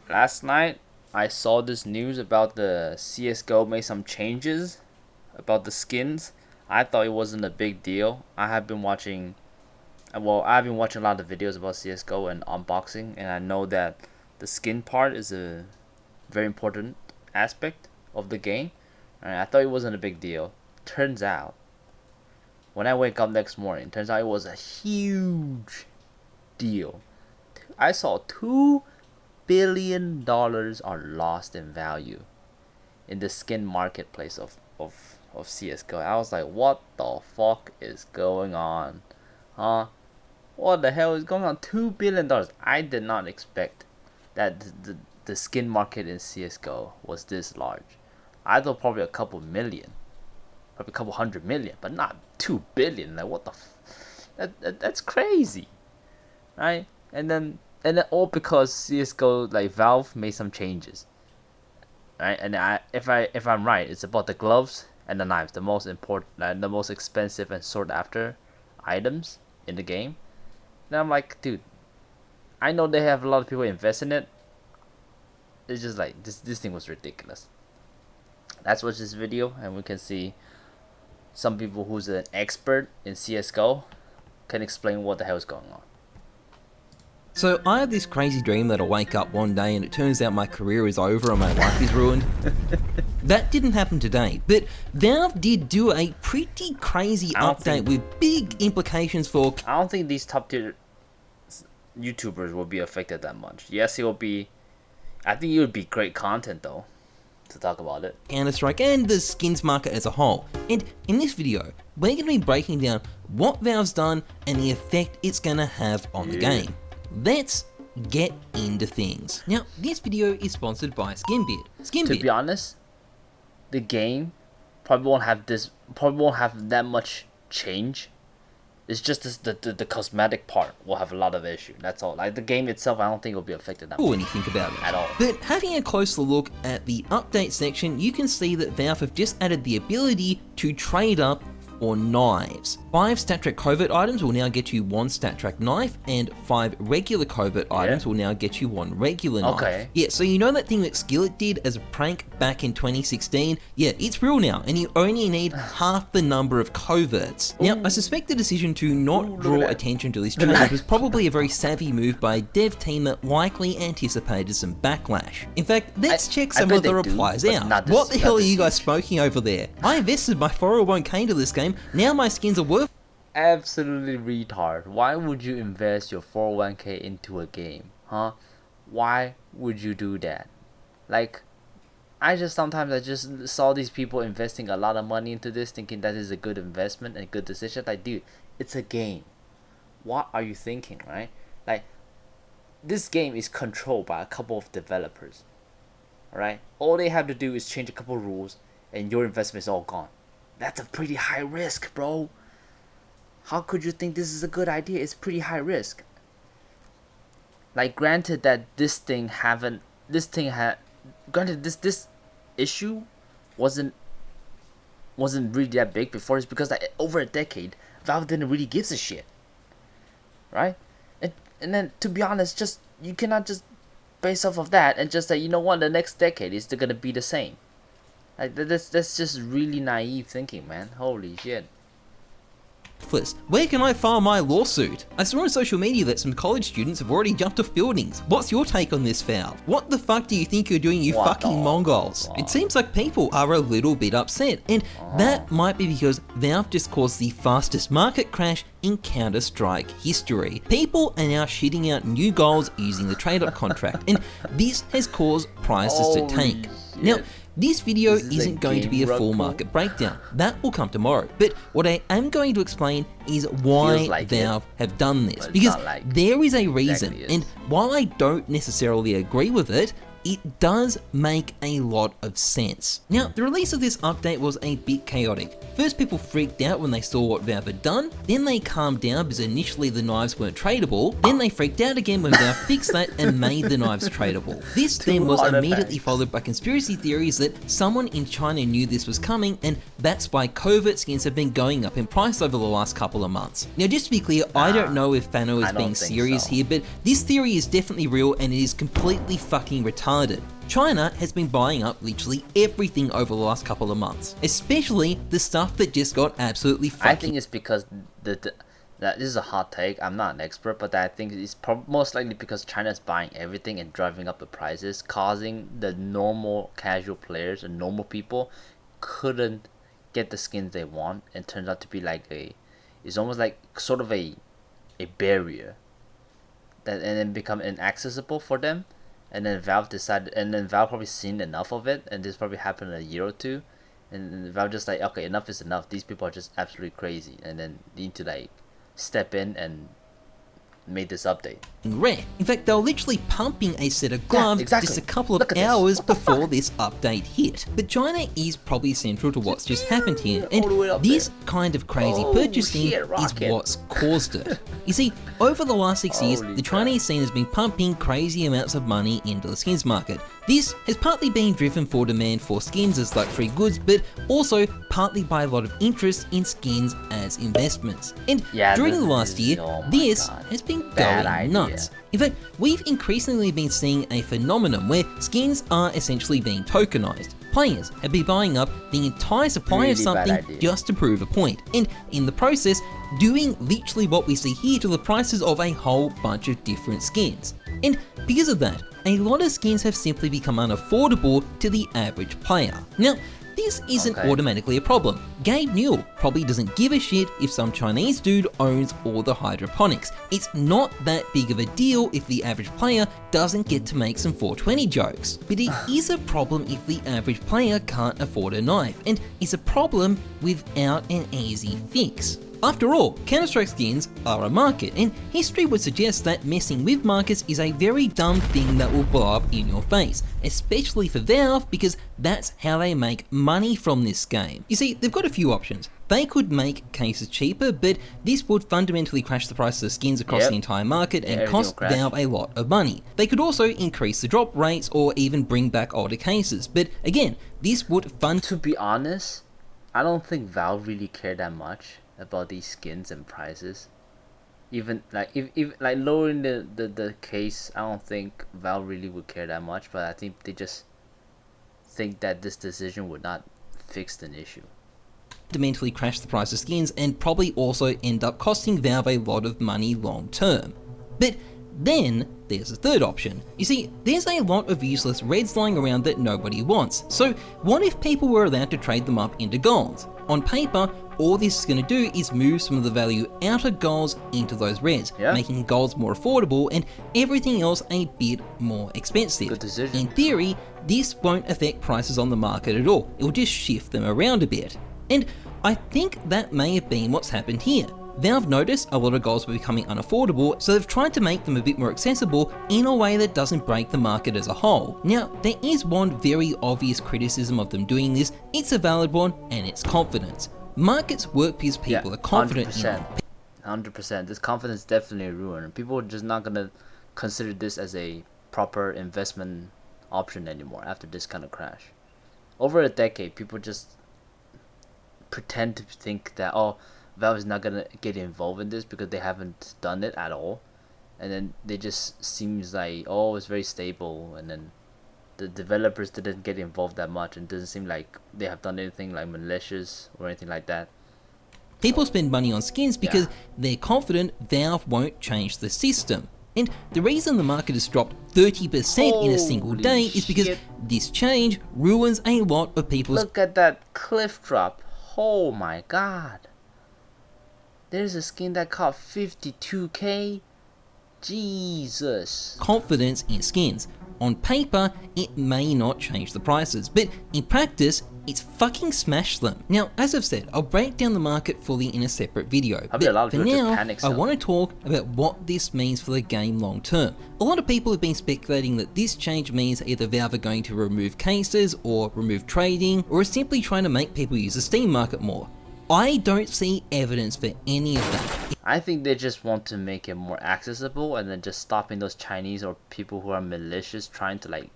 Last night, I saw this news about the CSGO made some changes about the skins. I thought it wasn't a big deal. I've been watching a lot of videos about CSGO and unboxing, and I know that the skin part is a very important aspect of the game. And I thought it wasn't a big deal. Turns out, when I wake up next morning, turns out it was a huge deal. I saw $2 billion are lost in value in the skin marketplace of CSGO. I was like, what the fuck is going on? Huh? What the hell is going on? $2 billion. I did not expect that the skin market in CSGO was this large. I thought probably a couple million, probably a couple 100 million, but not 2 billion. Like what the that's crazy, right? And then all because CS:GO, like Valve made some changes, right? And if I'm right, it's about the gloves and the knives, the most important, the most expensive and sought after items in the game. And I'm like, dude, I know they have a lot of people invest in it. It's just like this thing was ridiculous. Let's watch this video and we can see some people who's an expert in CS:GO can explain what the hell is going on. So I had this crazy dream that I wake up one day and it turns out my career is over and my life is ruined. That didn't happen today, but Valve did do a pretty crazy update with big implications for... I don't think these top tier YouTubers will be affected that much. Yes, it will be... I think it would be great content though, to talk about it. Counter-Strike and the skins market as a whole. And in this video, we're going to be breaking down what Valve's done and the effect it's going to have on the game. Let's get into things. Now, this video is sponsored by SkinBid. To be honest, the game probably won't have that much change. It's just the cosmetic part will have a lot of issue. That's all. Like the game itself, I don't think will be affected that much. When you think about it at all. But having a closer look at the update section, you can see that Valve have just added the ability to trade up or knives. 5 StatTrak covert items will now get you 1 StatTrak knife, and 5 regular covert items will now get you 1 regular knife. Yeah, so you know that thing that Skillet did as a prank back in 2016? Yeah, it's real now, and you only need half the number of coverts. Now, I suspect the decision to not draw attention to this change was probably a very savvy move by a dev team that likely anticipated some backlash. In fact, let's check some of the replies out. What the hell are you guys smoking over there? I invested my 401k into this game. Now my skins are worth... Absolutely retard. Why would you invest your 401k into a game? Huh? Why would you do that? Like, I just saw these people investing a lot of money into this, thinking that is a good investment and a good decision. Like, dude, it's a game. What are you thinking, right? Like, this game is controlled by a couple of developers. Alright? All they have to do is change a couple rules and your investment is all gone. That's a pretty high risk, bro. How could you think this is a good idea? It's pretty high risk. Like, granted that this issue wasn't really that big before. It's because like over a decade, Valve didn't really give a shit, right? And then to be honest, just you cannot just base off of that and just say, you know what, the next decade is still gonna be the same. Like that's just really naive thinking, man. Holy shit. Where can I file my lawsuit? I saw on social media that some college students have already jumped off buildings. What's your take on this, Valve? What the fuck do you think you're doing, you fucking Mongols? It seems like people are a little bit upset, and that might be because Valve just caused the fastest market crash in Counter-Strike history. People are now shitting out new goals using the trade-up contract, and this has caused prices to tank. Now, this video isn't going to be a full market breakdown. That will come tomorrow. But what I am going to explain is why Valve have done this. Because there is a reason, and while I don't necessarily agree with it, it does make a lot of sense. Now, the release of this update was a bit chaotic. First, people freaked out when they saw what Valve had done, then they calmed down because initially the knives weren't tradable, then they freaked out again when Valve fixed that and made the knives tradable. This then was immediately followed by conspiracy theories that someone in China knew this was coming, and that's why covert skins have been going up in price over the last couple of months. Now, just to be clear, I don't know if Fano is being serious here, but this theory is definitely real and it is completely fucking retarded. China has been buying up literally everything over the last couple of months, especially the stuff that just got absolutely fucking... I think it's because that this is a hot take. I'm not an expert, but I think it's most likely because China's buying everything and driving up the prices, causing the normal casual players and normal people couldn't get the skins they want, and turns out to be like it's almost like sort of a barrier that, and then become inaccessible for them. And then Valve probably seen enough of it, and this probably happened in a year or two, and Valve just like, okay, enough is enough. These people are just absolutely crazy, and then need to like step in and made this update. Rare. In fact, they were literally pumping a set of gloves just a couple of hours before this update hit. But China is probably central to what's just happened here, and this kind of crazy purchasing is what's caused it. You see, over the last 6 years, the Chinese scene has been pumping crazy amounts of money into the skins market. This has partly been driven for demand for skins as luxury goods, but also partly by a lot of interest in skins as investments. And during the last year, this has been going nuts. In fact, we've increasingly been seeing a phenomenon where skins are essentially being tokenized. Players have been buying up the entire supply of something just to prove a point, and in the process, doing literally what we see here to the prices of a whole bunch of different skins. And because of that, a lot of skins have simply become unaffordable to the average player. Now, this isn't automatically a problem. Gabe Newell probably doesn't give a shit if some Chinese dude owns all the hydroponics. It's not that big of a deal if the average player doesn't get to make some 420 jokes. But it is a problem if the average player can't afford a knife, and it's a problem without an easy fix. After all, Counter-Strike skins are a market, and history would suggest that messing with markets is a very dumb thing that will blow up in your face, especially for Valve because that's how they make money from this game. You see, they've got a few options. They could make cases cheaper, but this would fundamentally crash the prices of skins across the entire market and cost Valve a lot of money. They could also increase the drop rates or even bring back older cases, but again, this would To be honest, I don't think Valve really cared that much about these skins and prices. Even like if like lowering the case, I don't think Valve really would care that much, but I think they just think that this decision would not fix an issue. Fundamentally crash the price of skins and probably also end up costing Valve a lot of money long term. But then there's a third option. You see, there's a lot of useless reds lying around that nobody wants. So what if people were allowed to trade them up into golds? On paper, all this is going to do is move some of the value out of golds into those reds, making golds more affordable and everything else a bit more expensive. Good decision. In theory, this won't affect prices on the market at all. It will just shift them around a bit. And I think that may have been what's happened here. Valve noticed a lot of golds were becoming unaffordable, so they've tried to make them a bit more accessible in a way that doesn't break the market as a whole. Now, there is one very obvious criticism of them doing this. It's a valid one, and it's confidence. Markets work because people are confident in them. 100%. This confidence is definitely ruined. People are just not gonna consider this as a proper investment option anymore after this kind of crash. Over a decade, people just pretend to think that, oh, Valve is not gonna get involved in this because they haven't done it at all, and then they just seems like, oh, it's very stable, and then the developers didn't get involved that much, and it doesn't seem like they have done anything like malicious or anything like that. People spend money on skins because they're confident Valve won't change the system. And the reason the market has dropped 30% in a single day is because this change ruins a lot of people's... Look at that cliff drop. Oh my god. There's a skin that cost 52k. Jesus. Confidence in skins. On paper, it may not change the prices, but in practice, it's fucking smashed them. Now, as I've said, I'll break down the market fully in a separate video, Probably a lot but of for people just now, panic I sell. want to talk about what this means for the game long term. A lot of people have been speculating that this change means either Valve are going to remove cases, or remove trading, or are simply trying to make people use the Steam market more. I don't see evidence for any of that. I think they just want to make it more accessible, and then just stopping those Chinese or people who are malicious trying to like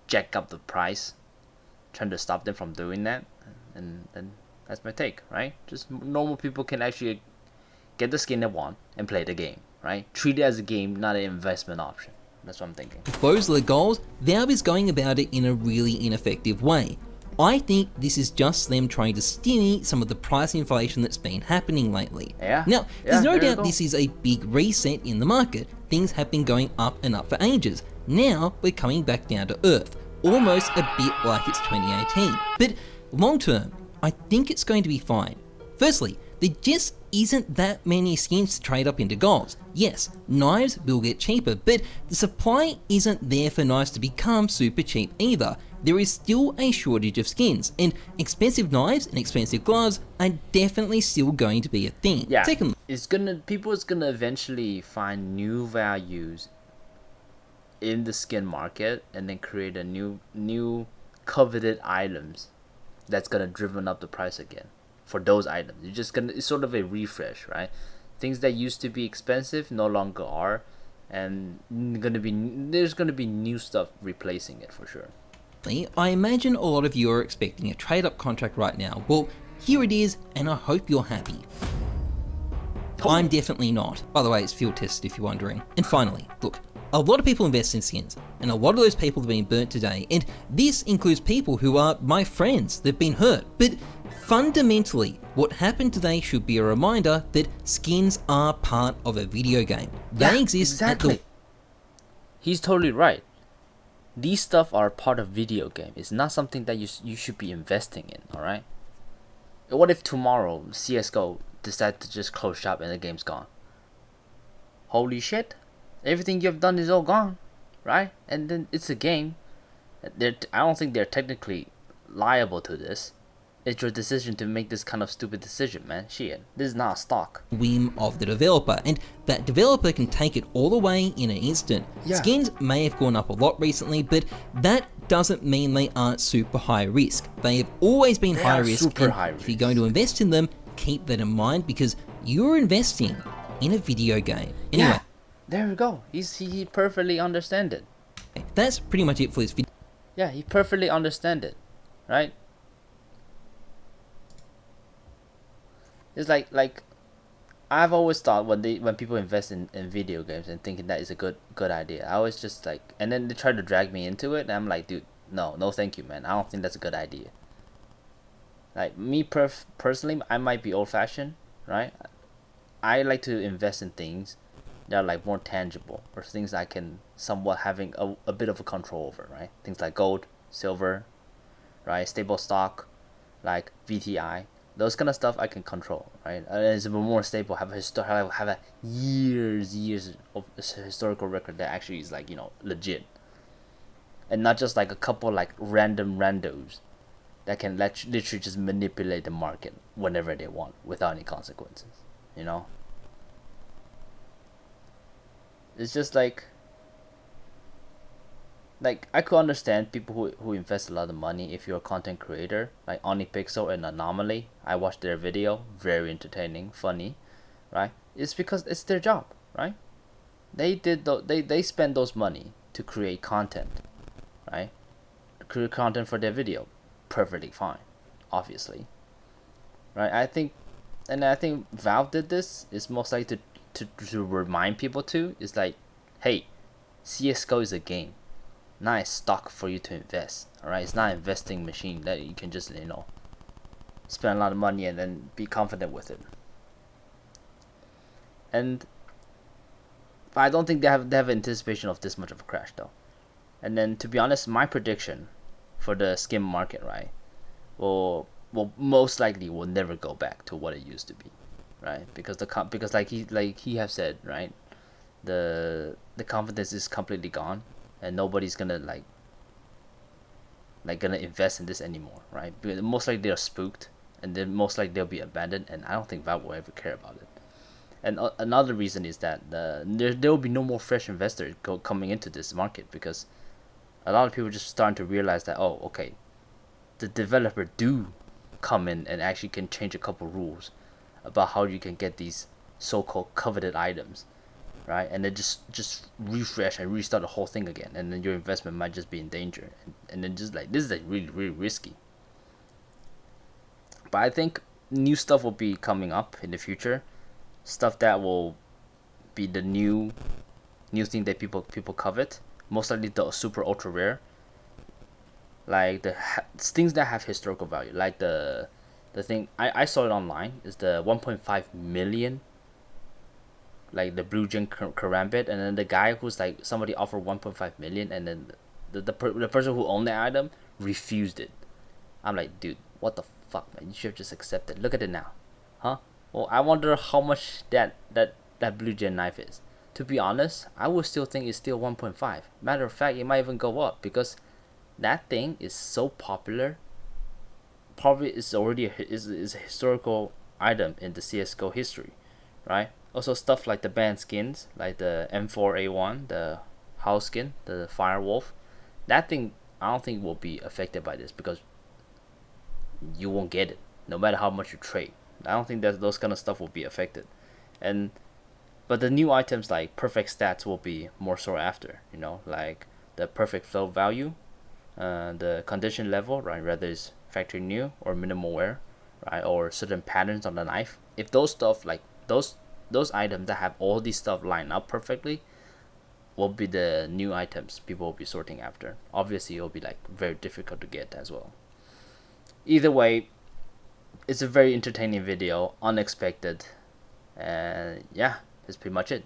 jack up the price, trying to stop them from doing that. And that's my take, right? Just normal people can actually get the skin they want and play the game, right? Treat it as a game, not an investment option. That's what I'm thinking. If those are the goals, Valve is going about it in a really ineffective way. I think this is just them trying to stimulate some of the price inflation that's been happening lately. Yeah. Now, there's no there you doubt go. this is a big reset in the market. Things have been going up and up for ages. Now, we're coming back down to earth, almost a bit like it's 2018. But long term, I think it's going to be fine. Firstly, there just isn't that many skins to trade up into golds. Yes, knives will get cheaper, but the supply isn't there for knives to become super cheap either. There is still a shortage of skins, and expensive knives and expensive gloves are definitely still going to be a thing. Yeah. Secondly, People is gonna eventually find new values in the skin market, and then create a new coveted items that's gonna driven up the price again for those items. It's sort of a refresh, right? Things that used to be expensive no longer are, and there's gonna be new stuff replacing it for sure. I imagine a lot of you are expecting a trade-up contract right now. Well, here it is, and I hope you're happy. I'm definitely not. By the way, it's field tested if you're wondering. And finally, look, a lot of people invest in skins, and a lot of those people have been burnt today, and this includes people who are my friends that've been hurt. But fundamentally, what happened today should be a reminder that skins are part of a video game. They exist exactly. at the... He's totally right. These stuff are part of video game. It's not something that you should be investing in, alright? What if tomorrow CSGO decide to just close shop and the game's gone? Holy shit. Everything you've done is all gone, right? And then it's a game. I don't think they're technically liable to this. It's your decision to make this kind of stupid decision, man. Shit. This is not a stock. whim of the developer, and that developer can take it all away in an instant. Yeah. Skins may have gone up a lot recently, but that doesn't mean they aren't super high risk. They have always been high are risk, super and high if you're risk. going to invest in them, keep that in mind because you're investing in a video game. Anyway, Yeah. There we go. He perfectly understand it. that's pretty much it for this video. Yeah, he perfectly understand it, right? It's like I've always thought when people invest in video games and thinking that is a good idea, I always just like, and then they try to drag me into it, and I'm like, dude, no thank you, man. I don't think that's a good idea. Like me personally, I might be old fashioned, right? I like to invest in things that are like more tangible, or things I can somewhat having a bit of a control over, right? Things like gold, silver, right? Stable stock, like VTI. Those kind of stuff I can control, right? It's a bit more stable. Have a years of historical record that actually is like, legit, and not just like a couple like random randos that can literally just manipulate the market whenever they want without any consequences. It's just like I could understand people who invest a lot of money if you're a content creator, like OnlyPixel and Anomaly. I watched their video, very entertaining, funny, right? It's because it's their job, right? They spend those money to create content, right? Create content for their video, perfectly fine, obviously, right? I think Valve did this is most likely to remind people is like, hey, CS:GO is a game, not a stock for you to invest. Alright, it's not an investing machine that you can just spend a lot of money and then be confident with it. And I don't think they have anticipation of this much of a crash though. And then to be honest, my prediction for the skin market, right, will most likely will never go back to what it used to be, right? Because because like he have said, right, the confidence is completely gone. and nobody's gonna gonna invest in this anymore, right? Because most likely they're spooked, and then most likely they'll be abandoned, and I don't think Valve will ever care about it. And another reason is that there will be no more fresh investors coming into this market, because a lot of people just starting to realize that, oh, okay, the developer do come in and actually can change a couple rules about how you can get these so-called coveted items, right? And then just refresh and restart the whole thing again, and then your investment might just be in danger, and then just like this is like really really risky. But I think new stuff will be coming up in the future, stuff that will be the new thing that people covet. Most likely the super ultra rare, like things that have historical value, like the thing I saw it online is the 1.5 million, like the blue gen karambit, and then the guy who's like somebody offered 1.5 million, and then the person who owned the item refused it. I'm like, dude, what the fuck, man? You should have just accepted. Look at it now, huh? Well, I wonder how much that blue gen knife is. To be honest, I would still think it's still 1.5. Matter of fact, it might even go up, because that thing is so popular. Probably is already is a historical item in the CS:GO history, right? Also stuff like the banned skins, like the M4A1, the house skin, the Firewolf. That thing I don't think will be affected by this, because you won't get it no matter how much you trade. I don't think that those kind of stuff will be affected. And but the new items like perfect stats will be more so after, like the perfect flow value, the condition level, right? Whether it's factory new or minimal wear, right? Or certain patterns on the knife. If those stuff like those items that have all these stuff lined up perfectly will be the new items people will be sorting after. Obviously, it'll be like very difficult to get as well. Either way, it's a very entertaining video, unexpected, and yeah, that's pretty much it.